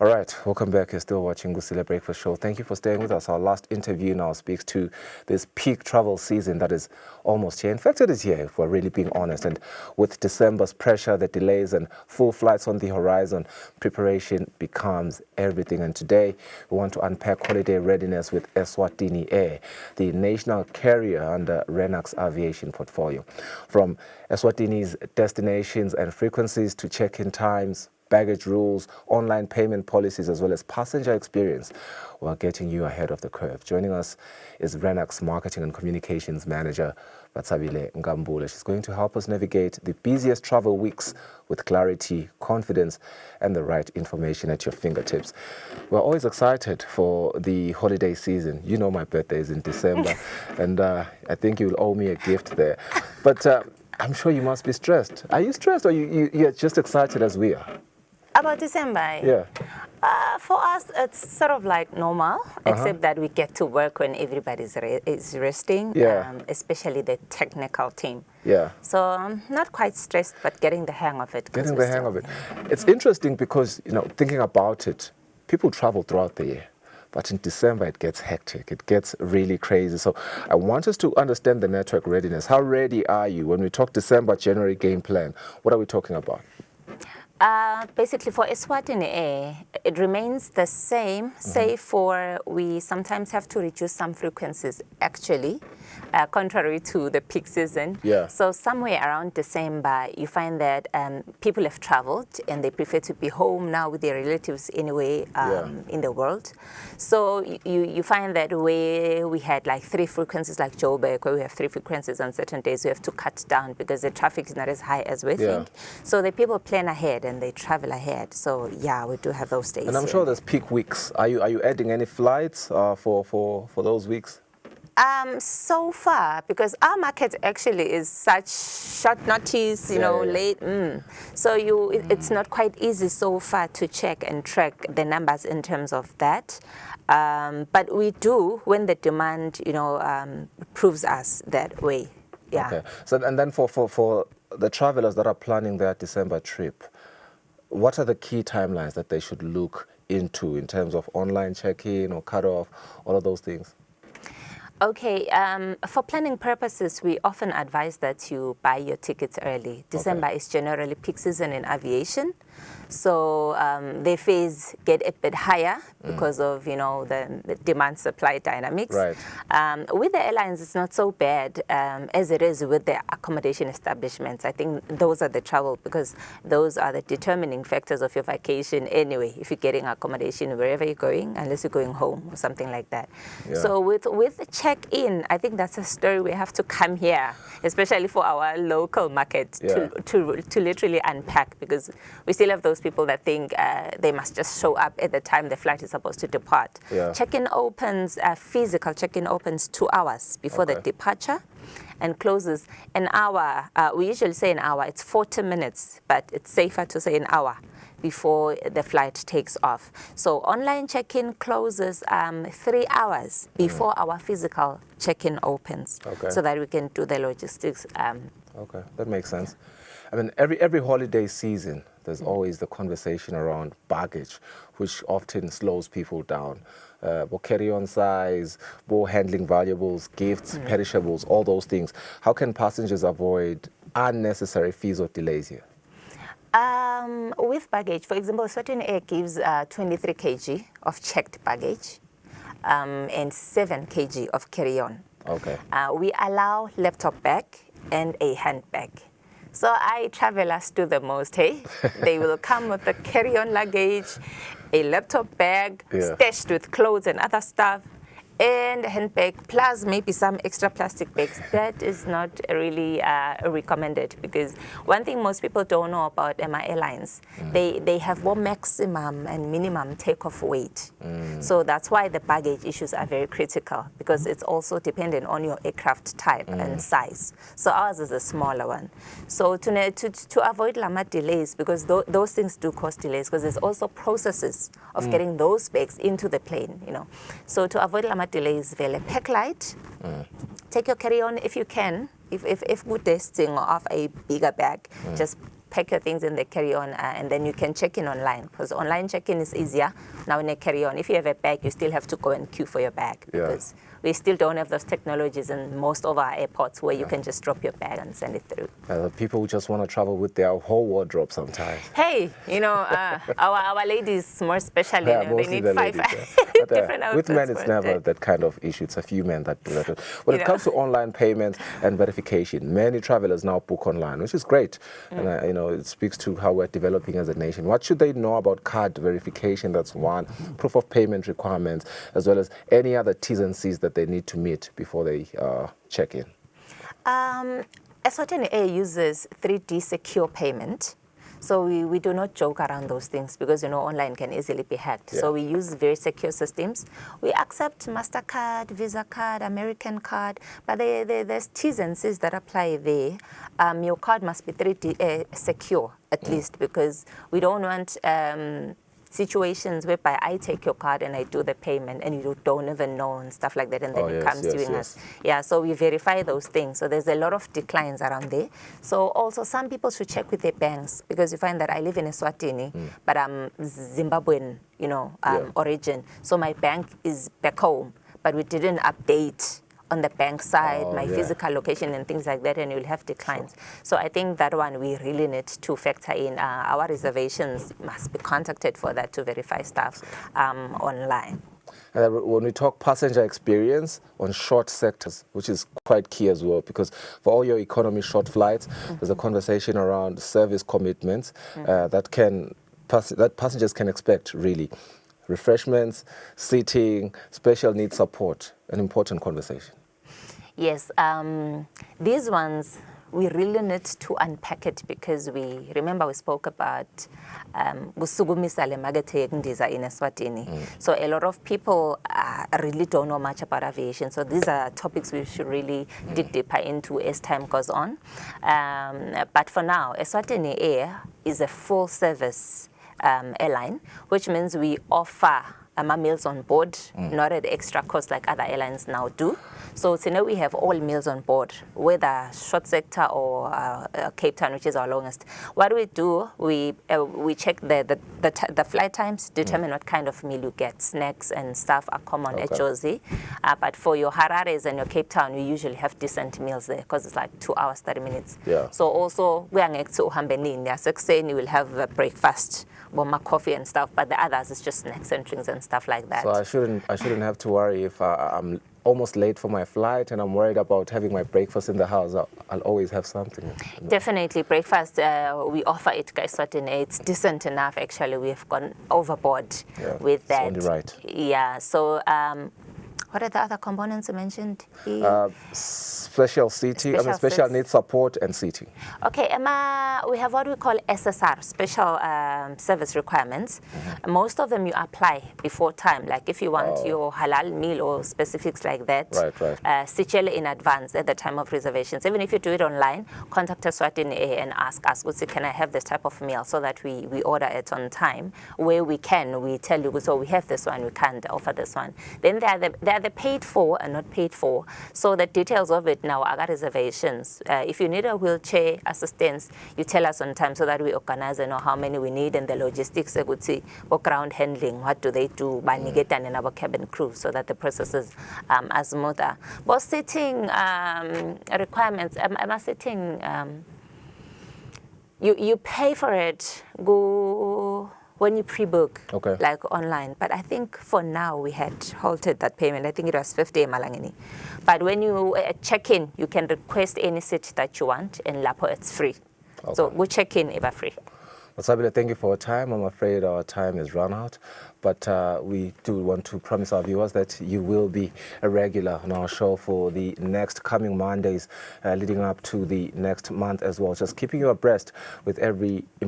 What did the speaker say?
All right, welcome back. You're still watching Gusila Breakfast Show. Thank you for staying with us. Our last interview now speaks to this peak travel season that is almost here. In fact, it is here, if we're really being honest. And with December's pressure, the delays and full flights on the horizon, preparation becomes everything. And today, we want to unpack holiday readiness with Eswatini Air, the national carrier under Renac's aviation portfolio. From Eswatini's destinations and frequencies to check-in times, baggage rules, online payment policies, as well as passenger experience, we're getting you ahead of the curve. Joining us is Renac's Marketing and Communications Manager, Batsabile Ngambule. She's going to help us navigate the busiest travel weeks with clarity, confidence, and the right information at your fingertips. We're always excited for the holiday season. You know my birthday is in December, and I think you'll owe me a gift there. But I'm sure you must be stressed. Are you stressed, or you're just excited as we are? About December? Yeah. For us, it's sort of like normal, except that we get to work when everybody is resting, especially the technical team. Yeah. So I'm not quite stressed, but getting the hang of it. Getting the hang of it. It's interesting because, you know, thinking about it, people travel throughout the year. But in December, it gets hectic. It gets really crazy. So I want us to understand the network readiness. How ready are you? When we talk December, January game plan, what are we talking about? Basically, for Eswatini Air, it remains the same, save for we sometimes have to reduce some frequencies, actually, contrary to the peak season. Yeah. So somewhere around December, you find that people have traveled and they prefer to be home now with their relatives anyway in the world. So you find that where we had like 3 frequencies, like Joburg, where we have 3 frequencies on certain days, we have to cut down because the traffic is not as high as we think. So the people plan ahead and they travel ahead. So yeah, we do have those days. And I'm sure there's peak weeks. Are you adding any flights for those weeks? So far, because our market actually is such short notice, you know, late. So it's not quite easy so far to check and track the numbers in terms of that. But we do when the demand, you know, proves us that way. Yeah. Okay. So and then for the travelers that are planning their December trip, what are the key timelines that they should look into in terms of online check-in or cut-off, all of those things? Okay, for planning purposes, we often advise that you buy your tickets early. December is generally peak season in aviation, so the fares get a bit higher because of, you know, the demand-supply dynamics. Right. With the airlines, it's not so bad as it is with the accommodation establishments. I think those are the trouble because those are the determining factors of your vacation anyway, if you're getting accommodation wherever you're going, unless you're going home or something like that. Yeah. So with check-in, I think that's a story we have to come here, especially for our local market, to literally unpack, because we still have those people that think they must just show up at the time the flight is supposed to depart. Yeah. Check-in opens, physical check-in opens 2 hours before the departure and closes an hour. We usually say an hour. It's 40 minutes, but it's safer to say an hour before the flight takes off. So online check-in closes 3 hours before our physical check-in opens, so that we can do the logistics. Okay, that makes sense. I mean, every holiday season, there's always the conversation around baggage, which often slows people down. Carry-on size, handling valuables, gifts, perishables, all those things. How can passengers avoid unnecessary fees or delays here? With baggage, for example, Eswatini Air gives 23 kg of checked baggage and 7 kg of carry-on. Okay. We allow laptop bag and a handbag. So our travelers do the most, hey? They will come with a carry-on luggage, a laptop bag, stashed with clothes and other stuff, and a handbag, plus maybe some extra plastic bags. That is not really recommended, because one thing most people don't know about MI Airlines, they have more maximum and minimum takeoff weight. So that's why the baggage issues are very critical, because it's also dependent on your aircraft type and size. So ours is a smaller one. So to avoid lama delays, because those things do cause delays, because there's also processes of getting those bags into the plane, you know. So to avoid lama delays, vele pack light, take your carry-on if you can. If good testing of a bigger bag, just pack your things in the carry-on, and then you can check in online, because online check-in is easier now in a carry-on. If you have a bag, you still have to go and queue for your bag, because we still don't have those technologies in most of our airports where you can just drop your bag and send it through. People who just want to travel with their whole wardrobe sometimes. Hey, our ladies more especially, they need the five ladies, different outfits. With men, it's never that kind of issue. It's a few men that do that. When it comes to online payments and verification, many travelers now book online, which is great. And it speaks to how we're developing as a nation. What should they know about card verification? That's one. Proof of payment requirements, as well as any other T's and C's that they need to meet before they check in. Eswatini Air uses 3D secure payment. So we do not joke around those things, because online can easily be hacked. So we use very secure systems. We accept MasterCard, Visa card, American card, but there's T's and C's that apply there. Your card must be 3D secure at least, because we don't want situations whereby I take your card and I do the payment and you don't even know and stuff like that, and then it comes to us. Yeah, so we verify those things. So there's a lot of declines around there. So also some people should check with their banks, because you find that I live in Eswatini, but I'm Zimbabwean, origin. So my bank is back home, but we didn't update on the bank side, my physical location and things like that, and you'll have declines. So I think that one we really need to factor in. Our reservations must be contacted for that, to verify stuff online. And when we talk passenger experience on short sectors, which is quite key as well, because for all your economy short flights, there's a conversation around service commitments that passengers can expect, really. Refreshments, seating, special needs support, an important conversation. Yes, these ones, we really need to unpack it, because we spoke about Gusugumisa le magete ndiza in Eswatini. So a lot of people really don't know much about aviation. So these are topics we should really dig deeper into as time goes on. But for now, Eswatini Air is a full service airline, which means we offer meals on board, not at extra cost like other airlines now do. So today we have all meals on board, whether short sector or Cape Town, which is our longest. What we do, we check the flight times, determine what kind of meal you get. Snacks and stuff are common at Jozi. But for your Harares and your Cape Town, we usually have decent meals there, because it's like 2 hours, 30 minutes. So also, we are next to Uhambeni. You will have breakfast, coffee and stuff, but the others is just snacks and drinks and stuff like that. So I shouldn't have to worry if I'm almost late for my flight and I'm worried about having my breakfast in the house. I'll always have something. Definitely, breakfast, we offer it, guys. It's decent enough, actually. We have gone overboard with that. It's only right. Yeah, so what are the other components you mentioned? Special seating, special needs support and seating. Okay, we have what we call SSR, special service requirements. Most of them you apply before time, like if you want your halal meal or specifics like that. Sichele in advance at the time of reservations. Even if you do it online, contact Eswatini and ask us, can I have this type of meal, so that we order it on time. Where we can, we tell you, so we have this one, we can't offer this one. Then there are the paid for and not paid for. So the details of it now are reservations. If you need a wheelchair assistance, you tell us on time, so that we organize and know how many we need, and the logistics, or ground handling, what do they do, Banigeta and our cabin crew, so that the process is as smoother. But setting requirements, I'm setting, you pay for it, when you pre-book, like online. But I think for now we had halted that payment. I think it was 50 malangini. But when you check in, you can request any seat that you want, and Lapo, it's free. So we check in, ever free. Sabile, thank you for your time. I'm afraid our time is run out, but we do want to promise our viewers that you will be a regular on our show for the next coming Mondays, leading up to the next month as well, just keeping you abreast with every important